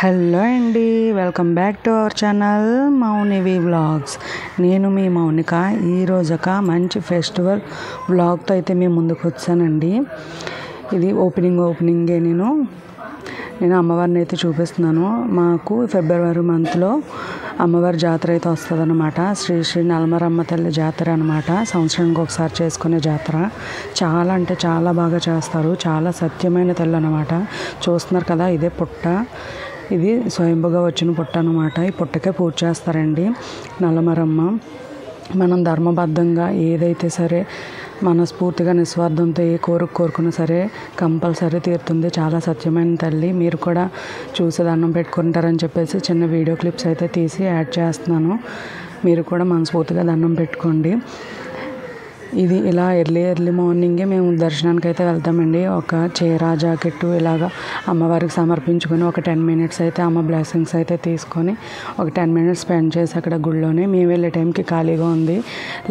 Hello అండి, welcome back to our channel Mounivi vlogs. నేను మీ మౌనిక. ఈరోజు ఒక మంచి ఫెస్టివల్ వ్లాగ్తో అయితే మేము ముందుకు వచ్చానండి. ఇది ఓపెనింగే నేను అమ్మవారిని అయితే చూపిస్తున్నాను. మాకు ఫిబ్రవరి మంత్లో అమ్మవారి జాతర అయితే వస్తుంది అనమాట. శ్రీ నలమరమ్మ తల్లి జాతర అనమాట. సంవత్సరానికి ఒకసారి చేసుకునే జాతర. చాలా అంటే చాలా బాగా చేస్తారు. చాలా సత్యమైన తల్లి అనమాట. చూస్తున్నారు కదా, ఇదే పుట్ట. ఇది స్వయంభుగా వచ్చిన పుట్ట అనమాట. ఈ పుట్టకే పూజ చేస్తారండి నల్లమరమ్మ. మనం ధర్మబద్ధంగా ఏదైతే సరే మనస్ఫూర్తిగా నిస్వార్థంతో ఏ కోరుకున్నా సరే కంపల్సరీ తీరుతుంది. చాలా సత్యమైన తల్లి. మీరు కూడా చూసి దండం పెట్టుకుంటారని చెప్పేసి చిన్న వీడియో క్లిప్స్ అయితే తీసి యాడ్ చేస్తున్నాను. మీరు కూడా మనస్ఫూర్తిగా దండం పెట్టుకోండి. ఇది ఇలా ఎర్లీ మార్నింగే మేము దర్శనానికి అయితే వెళ్తామండి. ఒక చీర జాకెట్టు ఇలాగా అమ్మవారికి సమర్పించుకొని ఒక 10 మినిట్స్ అయితే అమ్మ బ్లెస్సింగ్స్ అయితే తీసుకొని ఒక 10 మినిట్స్ స్పెండ్ చేసి అక్కడ గుళ్ళోనే మేము వెళ్ళే టైంకి ఖాళీగా ఉంది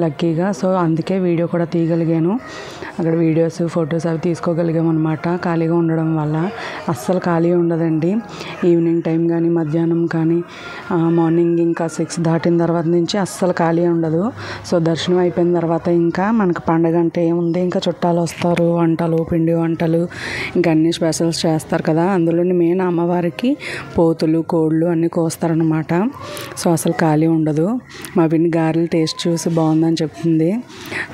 లక్కీగా. సో అందుకే వీడియో కూడా తీయగలిగాను. అక్కడ వీడియోస్ ఫొటోస్ అవి తీసుకోగలిగాము అనమాట. ఖాళీగా ఉండడం వల్ల అస్సలు ఖాళీ ఉండదండి. ఈవినింగ్ టైం కానీ మధ్యాహ్నం కానీ మార్నింగ్ ఇంకా 6 దాటిన తర్వాత నుంచి అస్సలు ఖాళీ ఉండదు. సో దర్శనం అయిపోయిన తర్వాత ఇంకా మనకు పండగ అంటే ఏముంది, ఇంకా చుట్టాలు వస్తారు, వంటలు పిండి వంటలు ఇంకా అన్ని స్పెషల్స్ చేస్తారు కదా. అందులోని మెయిన్ అమ్మవారికి పోతులు కోళ్ళు అన్నీ కోస్తారనమాట. సో అసలు ఖాళీ ఉండదు. మా పిన్ని గారెలు టేస్ట్ చూసి బాగుందని చెప్తుంది.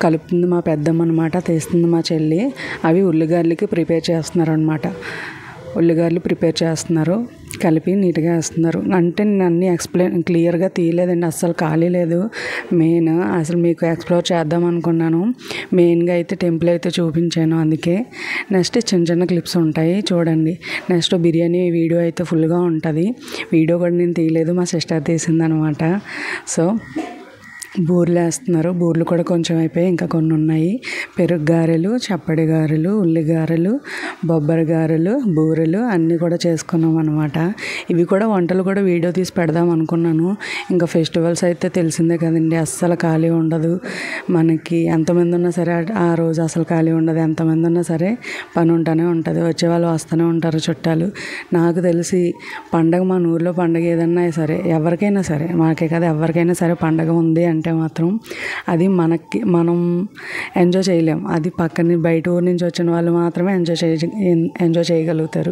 కలుపుతుంది మా పెద్దమ్మ అనమాట, తీస్తుంది మా చెల్లి. అవి ఉల్లిగారెలకి ప్రిపేర్ చేస్తున్నారు అనమాట. ఉల్లిగారెలు ప్రిపేర్ చేస్తున్నారు, కలిపి నీట్గా వేస్తున్నారు. అంటే నేను అన్నీ క్లియర్గా తీయలేదండి, అస్సలు ఖాళీ లేదు. మెయిన్ అసలు మీకు ఎక్స్ప్లోర్ చేద్దాం అనుకున్నాను. మెయిన్గా అయితే టెంపుల్ అయితే చూపించాను అందుకే. నెక్స్ట్ చిన్న క్లిప్స్ ఉంటాయి చూడండి. నెక్స్ట్ బిర్యానీ వీడియో అయితే ఫుల్గా ఉంటుంది. వీడియో కూడా నేను తీయలేదు, మా సిస్టర్ తీసిందనమాట. సో బూరెలు వేస్తున్నారు. బూరెలు కూడా కొంచెం అయిపోయి ఇంకా కొన్ని ఉన్నాయి. పెరుగు గారెలు, చప్పడి గారెలు, ఉల్లి గారెలు, బొబ్బరి గారెలు, బూరెలు అన్నీ కూడా చేసుకున్నాం అనమాట. ఇవి కూడా వంటలు కూడా వీడియో తీసి పెడదాం అనుకున్నాను. ఇంకా ఫెస్టివల్స్ అయితే తెలిసిందే కదండి, అస్సలు ఖాళీ ఉండదు మనకి. ఎంతమంది ఉన్నా సరే ఆ రోజు అసలు ఖాళీ ఉండదు. ఎంతమంది ఉన్నా సరే పని ఉంటూనే ఉంటుంది. వచ్చేవాళ్ళు వస్తూనే ఉంటారు చుట్టాలు. నాకు తెలిసి పండగ మన ఊర్లో పండగ ఏదన్నా సరే ఎవరికైనా సరే, మాకే కదా ఎవరికైనా సరే పండగ ఉంది అంటే మాత్రం అది మనం ఎంజాయ్ చేయలేం. అది పక్కన బయట ఊరు నుంచి వచ్చిన వాళ్ళు మాత్రమే ఎంజాయ్ చేయగలుగుతారు.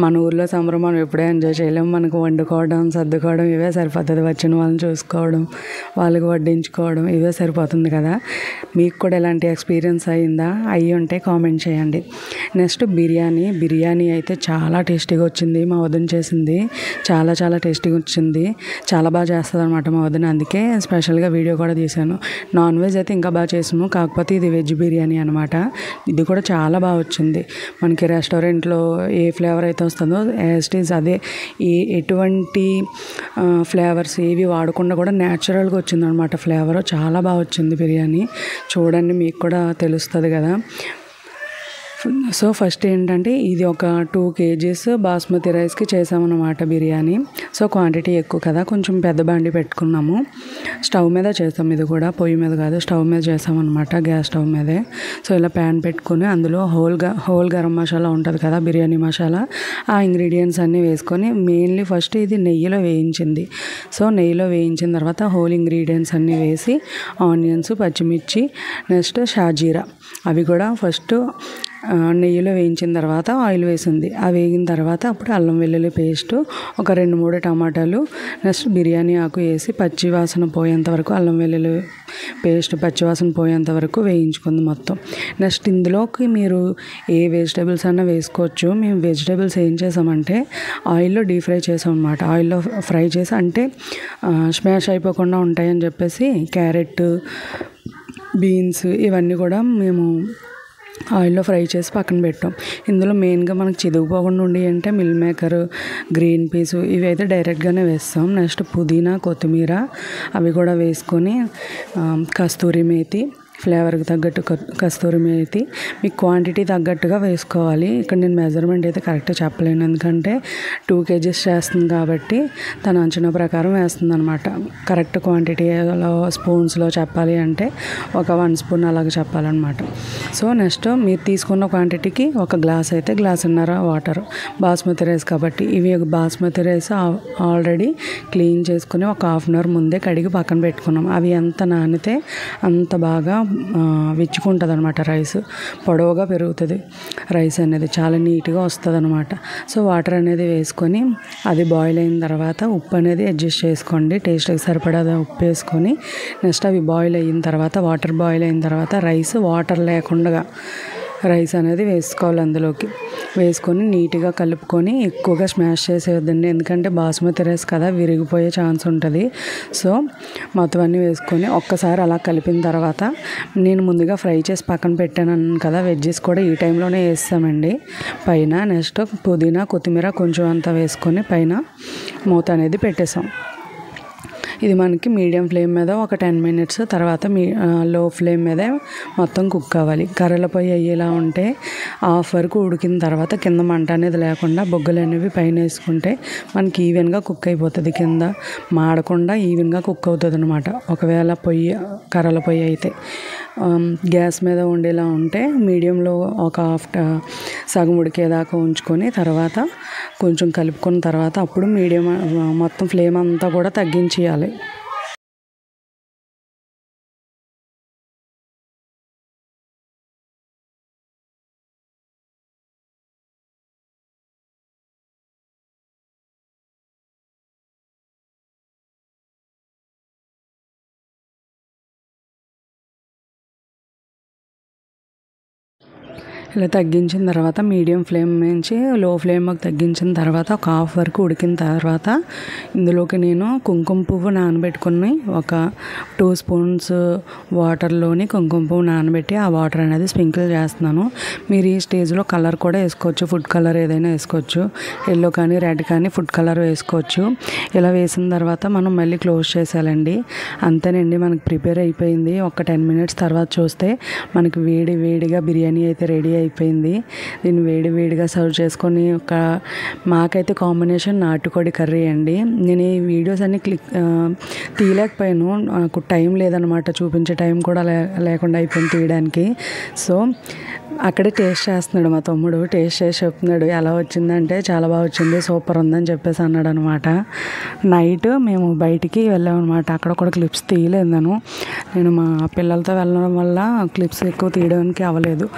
మన ఊర్లో సంబరం మనం ఎప్పుడే ఎంజాయ్ చేయలేం. మనకు వండుకోవడం సర్దుకోవడం ఇవే సరిపోతుంది. వచ్చిన వాళ్ళని చూసుకోవడం, వాళ్ళకి వడ్డించుకోవడం ఇవే సరిపోతుంది కదా. మీకు కూడా ఎలాంటి ఎక్స్పీరియన్స్ అయ్యిందా? అయ్యి ఉంటే కామెంట్ చేయండి. నెక్స్ట్ బిర్యానీ అయితే చాలా టేస్టీగా వచ్చింది. మా వదిన చేసింది చాలా టేస్టీగా వచ్చింది. చాలా బాగా చేస్తుంది అనమాట మా వదిన. అందుకే స్పెషల్గా వీడియో కూడా తీశాను. నాన్ వెజ్ అయితే ఇంకా బాగా చేసాను, కాకపోతే ఇది వెజ్ బిర్యానీ అనమాట. ఇది కూడా చాలా బాగా వచ్చింది. మనకి రెస్టారెంట్లో ఏ ఫ్లేవర్ అయితే వస్తుందో యాస్టీస్ అదే, ఎటువంటి ఫ్లేవర్స్ ఏవి వాడకుండా కూడా న్యాచురల్గా వచ్చిందనమాట ఫ్లేవర్. చాలా బాగా వచ్చింది బిర్యానీ. చూడండి, మీకు కూడా తెలుస్తుంది కదా. సో ఫస్ట్ ఏంటంటే ఇది ఒక 2 kgs బాస్మతి రైస్కి చేసామన్నమాట బిర్యానీ. సో క్వాంటిటీ ఎక్కువ కదా, కొంచెం పెద్ద బండి పెట్టుకున్నాము. స్టవ్ మీద చేసాం. ఇది కూడా పొయ్యి మీద కాదు, స్టవ్ మీద చేసామన్నమాట, గ్యాస్ స్టవ్ మీదే. సో ఇలా ప్యాన్ పెట్టుకొని అందులో హోల్ గరం మసాలా ఉంటుంది కదా, బిర్యానీ మసాలా, ఆ ఇంగ్రీడియంట్స్ అన్నీ వేసుకొని మెయిన్లీ ఫస్ట్ ఇది నెయ్యిలో వేయించింది. సో నెయ్యిలో వేయించిన తర్వాత హోల్ ఇంగ్రీడియంట్స్ అన్నీ వేసి ఆనియన్స్, పచ్చిమిర్చి, నెక్స్ట్ షాజీరా అవి కూడా ఫస్ట్ నెయ్యిలో వేయించిన తర్వాత ఆయిల్ వేసింది. అవి వేగిన తర్వాత అప్పుడు అల్లం వెల్లుల్లి పేస్టు, ఒక 2-3 టమాటాలు, నెక్స్ట్ బిర్యానీ ఆకు వేసి పచ్చివాసన పోయేంత వరకు అల్లం వెల్లుల్లి పేస్ట్ పచ్చివాసన పోయేంత వరకు వేయించుకుంది మొత్తం. నెక్స్ట్ ఇందులోకి మీరు ఏ వెజిటేబుల్స్ అన్నా వేసుకోవచ్చు. మేము వెజిటేబుల్స్ ఏం చేసామంటే ఆయిల్లో డీప్ ఫ్రై చేసాం అనమాట. ఆయిల్లో ఫ్రై చేసి అంటే స్మాష్ అయిపోకుండా ఉంటాయని చెప్పేసి క్యారెట్, బీన్స్ ఇవన్నీ కూడా మేము ఆయిల్లో ఫ్రై చేసి పక్కన పెట్టాం. ఇందులో మెయిన్గా మనకు చిదుగుపోకుండా ఉండి అంటే మిల్ మేకర్, గ్రీన్ పీస్ ఇవి అయితే డైరెక్ట్గానే వేస్తాం. నెక్స్ట్ పుదీనా, కొత్తిమీర అవి కూడా వేసుకొని కస్తూరి మేతి, ఫ్లేవర్కి తగ్గట్టు కస్తూరి మేతి మీ క్వాంటిటీ తగ్గట్టుగా వేసుకోవాలి. ఇక్కడ నేను మెజర్మెంట్ అయితే కరెక్ట్గా చెప్పలేను, ఎందుకంటే 2 kgs చేస్తుంది కాబట్టి తన అంచనా ప్రకారం వేస్తుంది అనమాట. కరెక్ట్ క్వాంటిటీలో స్పూన్స్లో చెప్పాలి అంటే ఒక 1 స్పూన్ అలాగే చెప్పాలన్నమాట. సో నెక్స్ట్ మీరు తీసుకున్న క్వాంటిటీకి 1 గ్లాస్ అయితే 1.5 గ్లాస్ వాటర్. బాస్మతి రైస్ కాబట్టి ఇవి బాస్మతి రైస్ ఆల్రెడీ క్లీన్ చేసుకుని ఒక హాఫ్ అన్ అవర్ ముందే కడిగి పక్కన పెట్టుకున్నాం. అవి ఎంత నానితే అంత బాగా విచ్చుకుంటుంది అనమాట. రైస్ పొడవుగా పెరుగుతుంది, రైస్ అనేది చాలా నీట్గా వస్తుంది అనమాట. సో వాటర్ అనేది వేసుకొని అది బాయిల్ అయిన తర్వాత ఉప్పు అనేది అడ్జస్ట్ చేసుకోండి, టేస్ట్కి సరిపడా ఉప్పు వేసుకొని నెక్స్ట్ అవి బాయిల్ అయిన తర్వాత వాటర్ బాయిల్ అయిన తర్వాత రైస్ వాటర్ లేకుండా రైస్ అనేది వేసుకోవాలి. అందులోకి వేసుకొని నీట్గా కలుపుకొని ఎక్కువగా స్మాష్ చేసేవద్దండి, ఎందుకంటే బాస్మతి రైస్ కదా విరిగిపోయే ఛాన్స్ ఉంటుంది. సో మొత్తం అన్నీ వేసుకొని ఒక్కసారి అలా కలిపిన తర్వాత నేను ముందుగా ఫ్రై చేసి పక్కన పెట్టాను కదా, వెజ్జెస్ కూడా ఈ టైంలోనే వేస్తామండి పైన. నెక్స్ట్ పుదీనా కొత్తిమీర కొంచెం అంతా వేసుకొని పైన మూత అనేది పెట్టేసాం. ఇది మనకి మీడియం ఫ్లేమ్ మీద ఒక 10 minutes తర్వాత లో ఫ్లేమ్ మీదే మొత్తం కుక్ అవ్వాలి. కర్రల పొయ్యి అయ్యేలా ఉంటే హాఫ్ వరకు ఉడికిన తర్వాత కింద మంట అనేది లేకుండా బొగ్గలు అనేవి పైన వేసుకుంటే మనకి ఈవెన్గా కుక్ అయిపోతుంది, కింద మాడకుండా ఈవెన్గా కుక్ అవుతుంది అనమాట. ఒకవేళ కర్రల పొయ్యి అయితే గ్యాస్ మీద ఉండేలా ఉంటే మీడియంలో ఒక సగం ఉడికేదాకా ఉంచుకొని తర్వాత కొంచెం కలుపుకున్న తర్వాత అప్పుడు మీడియం మొత్తం ఫ్లేమ్ అంతా కూడా తగ్గించేయాలి. ఇలా తగ్గించిన తర్వాత మీడియం ఫ్లేమ్ నుంచి లో ఫ్లేమ్కి తగ్గించిన తర్వాత ఒక హాఫ్ వరకు ఉడికిన తర్వాత ఇందులోకి నేను కుంకుమ పువ్వు నానబెట్టుకుని ఒక 2 స్పూన్స్ వాటర్లోని కుంకుమ పువ్వు నానబెట్టి ఆ వాటర్ అనేది స్ప్రింకిల్ చేస్తున్నాను. మీరు ఈ స్టేజ్లో కలర్ కూడా వేసుకోవచ్చు, ఫుడ్ కలర్ ఏదైనా వేసుకోవచ్చు, ఎల్లో కానీ రెడ్ కానీ ఫుడ్ కలర్ వేసుకోవచ్చు. ఇలా వేసిన తర్వాత మనం మళ్ళీ క్లోజ్ చేసేయాలండి. అంతేనండి, మనకి ప్రిపేర్ అయిపోయింది. ఒక 10 minutes తర్వాత చూస్తే మనకి వేడిగా బిర్యానీ అయితే రెడీ అయిపోయింది. దీన్ని వేడిగా సర్వ్ చేసుకొని మాకైతే కాంబినేషన్ నాటుకోడి కర్రీ అండి. నేను ఈ వీడియోస్ అన్ని తీయలేకపోయాను, నాకు టైం లేదనమాట, చూపించే టైం కూడా లేకుండా అయిపోయింది తీయడానికి. సో అక్కడే టేస్ట్ చేస్తున్నాడు మా తమ్ముడు, టేస్ట్ చేసి చెప్తున్నాడు ఎలా వచ్చిందంటే చాలా బాగా వచ్చింది, సూపర్ ఉందని చెప్పేసి అన్నాడు అనమాట. నైట్ మేము బయటికి వెళ్ళామన్నమాట, అక్కడ కూడా క్లిప్స్ తీయలేదు. నేను మా పిల్లలతో వెళ్ళడం వల్ల క్లిప్స్ ఎక్కువ తీయడానికి అవ్వలేదు.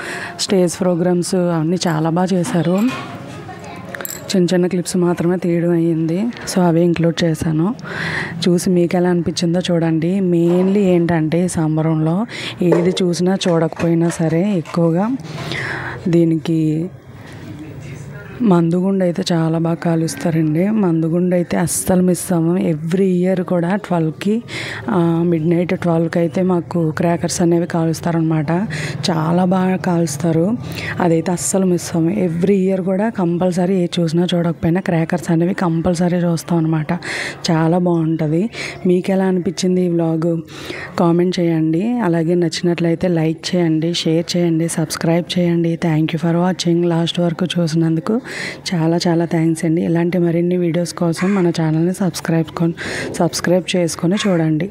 స్టేజ్ ప్రోగ్రామ్స్ అన్నీ చాలా బాగా చేశారు, చిన్న క్లిప్స్ మాత్రమే తీయడం అయ్యింది. సో అవి ఇంక్లూడ్ చేశాను. చూసి మీకు ఎలా అనిపించిందో చూడండి. మెయిన్లీ ఏంటంటే ఈ సంబరంలో ఏది చూసినా చూడకపోయినా సరే ఎక్కువగా దీనికి మందుగుండు అయితే చాలా బాగా కాలుస్తారండి. మందుగుండు అయితే అస్సలు మిస్ అవ్వము. ఎవ్రీ ఇయర్ కూడా 12కి midnight 12కి అయితే మాకు క్రాకర్స్ అనేవి కాలుస్తారనమాట. చాలా బాగా కాలుస్తారు, అదైతే అస్సలు మిస్ అవ్వము. ఎవ్రీ ఇయర్ కూడా కంపల్సరీ ఏ చూసినా చూడకపోయినా క్రాకర్స్ అనేవి కంపల్సరీ చూస్తాం అనమాట. చాలా బాగుంటుంది. మీకు ఎలా అనిపించింది ఈ వ్లాగ్ కామెంట్ చేయండి. అలాగే నచ్చినట్లయితే లైక్ చేయండి, షేర్ చేయండి, సబ్స్క్రైబ్ చేయండి. Thank you for watching. Last వరకు చూసినందుకు చాలా థ్యాంక్స్ అండి. ఇలాంటి మరిన్ని వీడియోస్ కోసం మన ఛానల్ని సబ్స్క్రైబ్ చేసుకొని చూడండి.